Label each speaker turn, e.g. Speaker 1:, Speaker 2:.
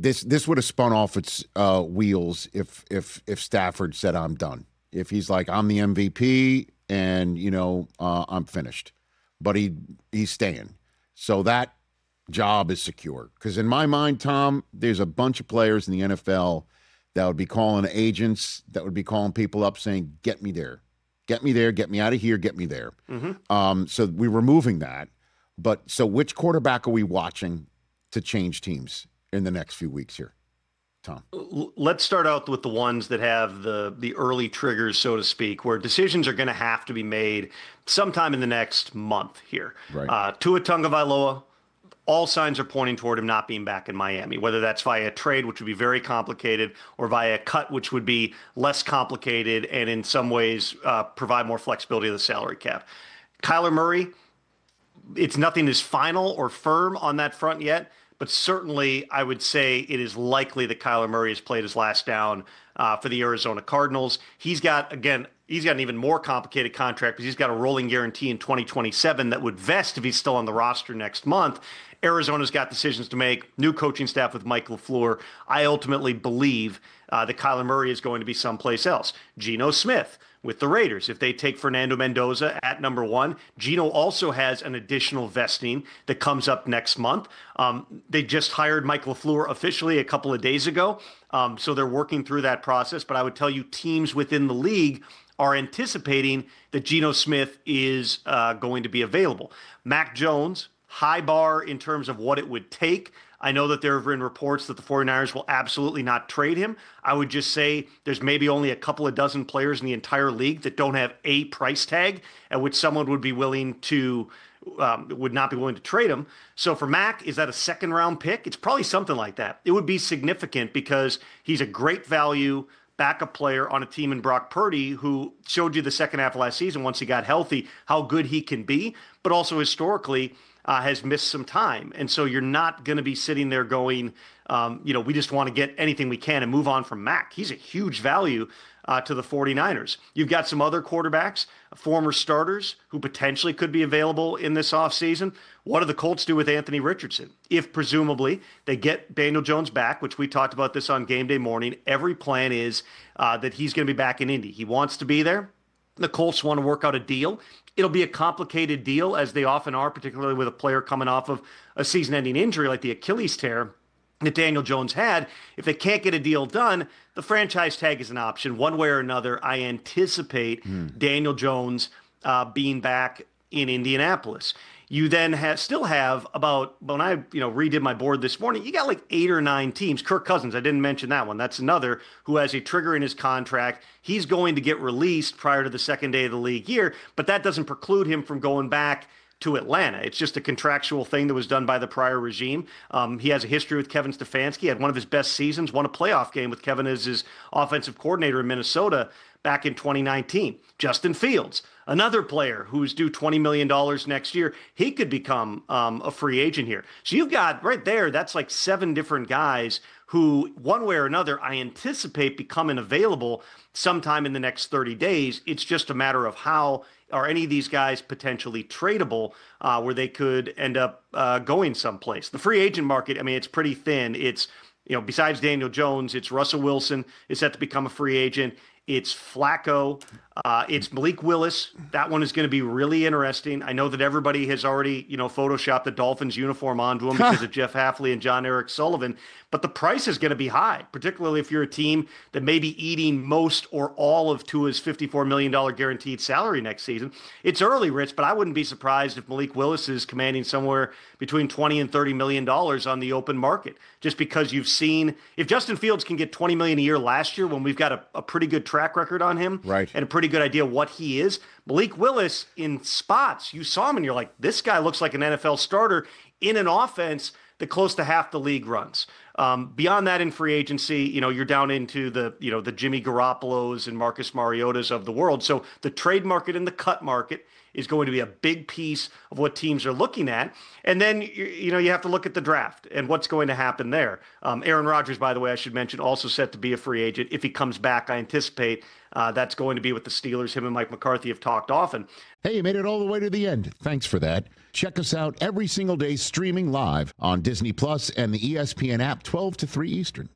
Speaker 1: this would have spun off its wheels if Stafford said, I'm done. If he's like, I'm the MVP and, I'm finished. But he's staying. So that job is secure. Because in my mind, Tom, there's a bunch of players in the NFL that would be calling agents, that would be calling people up saying, get me there. Get me there, get me out of here, get me there.
Speaker 2: Mm-hmm.
Speaker 1: So we're removing that. But so which quarterback are we watching to change teams in the next few weeks here, Tom?
Speaker 2: Let's start out with the ones that have the early triggers, so to speak, where decisions are going to have to be made sometime in the next month here.
Speaker 1: Right.
Speaker 2: Tua Tagovailoa, all signs are pointing toward him not being back in Miami, whether that's via trade, which would be very complicated, or via cut, which would be less complicated and in some ways provide more flexibility to the salary cap. Kyler Murray, it's nothing is final or firm on that front yet, but certainly I would say it is likely that Kyler Murray has played his last down for the Arizona Cardinals. He's got an even more complicated contract because he's got a rolling guarantee in 2027 that would vest if he's still on the roster next month. Arizona's got decisions to make, new coaching staff with Mike LaFleur. I ultimately believe that Kyler Murray is going to be someplace else. Geno Smith with the Raiders, if they take Fernando Mendoza at number 1. Geno also has an additional vesting that comes up next month. They just hired Mike LaFleur officially a couple of days ago, so they're working through that process. But I would tell you teams within the league are anticipating that Geno Smith is going to be available. Mac Jones, high bar in terms of what it would take. I know that there have been reports that the 49ers will absolutely not trade him. I would just say there's maybe only a couple of dozen players in the entire league that don't have a price tag at which someone would be willing to would not be willing to trade him. So for Mac, is that a second round pick? It's probably something like that. It would be significant because he's a great value backup player on a team in Brock Purdy, who showed you the second half of last season once he got healthy, how good he can be, but also historically has missed some time. And so you're not going to be sitting there going, we just want to get anything we can and move on from Mac. He's a huge value to the 49ers. You've got some other quarterbacks, former starters, who potentially could be available in this offseason. What do the Colts do with Anthony Richardson? If presumably they get Daniel Jones back, which we talked about this on game day morning, every plan is that he's going to be back in Indy. He wants to be there. The Colts want to work out a deal. It'll be a complicated deal, as they often are, particularly with a player coming off of a season-ending injury like the Achilles tear that Daniel Jones had. If they can't get a deal done, the franchise tag is an option. One way or another, I anticipate Daniel Jones being back in Indianapolis. You then still have about, when I redid my board this morning, you got like 8 or 9 teams. Kirk Cousins, I didn't mention that one. That's another who has a trigger in his contract. He's going to get released prior to the second day of the league year, but that doesn't preclude him from going back to Atlanta. It's just a contractual thing that was done by the prior regime. He has a history with Kevin Stefanski, had one of his best seasons, won a playoff game with Kevin as his offensive coordinator in Minnesota back in 2019. Justin Fields, another player who's due $20 million next year. He could become a free agent here. So you've got right there, that's like 7 different guys who, one way or another, I anticipate becoming available sometime in the next 30 days. It's just a matter of how are any of these guys potentially tradable where they could end up going someplace. The free agent market, I mean, it's pretty thin. It's, besides Daniel Jones, it's Russell Wilson is set to become a free agent. It's Flacco. It's Malik Willis. That one is going to be really interesting. I know that everybody has already, photoshopped the Dolphins uniform onto him because of Jeff Hafley and John Eric Sullivan. But the price is going to be high, particularly if you're a team that may be eating most or all of Tua's $54 million guaranteed salary next season. It's early, Rich, but I wouldn't be surprised if Malik Willis is commanding somewhere between $20 and $30 million on the open market, just because you've seen, if Justin Fields can get $20 million a year last year when we've got a pretty good track record on him,
Speaker 1: right,
Speaker 2: and a pretty good idea what he is. Malik Willis, in spots, you saw him and you're like, this guy looks like an NFL starter in an offense that close to half the league runs. Beyond that, in free agency, you're down into the Jimmy Garoppolos and Marcus Mariotas of the world. So the trade market and the cut market is going to be a big piece of what teams are looking at. And then, you have to look at the draft and what's going to happen there. Aaron Rodgers, by the way, I should mention, also set to be a free agent. If he comes back, I anticipate that's going to be with the Steelers. Him and Mike McCarthy have talked often.
Speaker 1: Hey, you made it all the way to the end. Thanks for that. Check us out every single day streaming live on Disney Plus and the ESPN app 12 to 3 Eastern.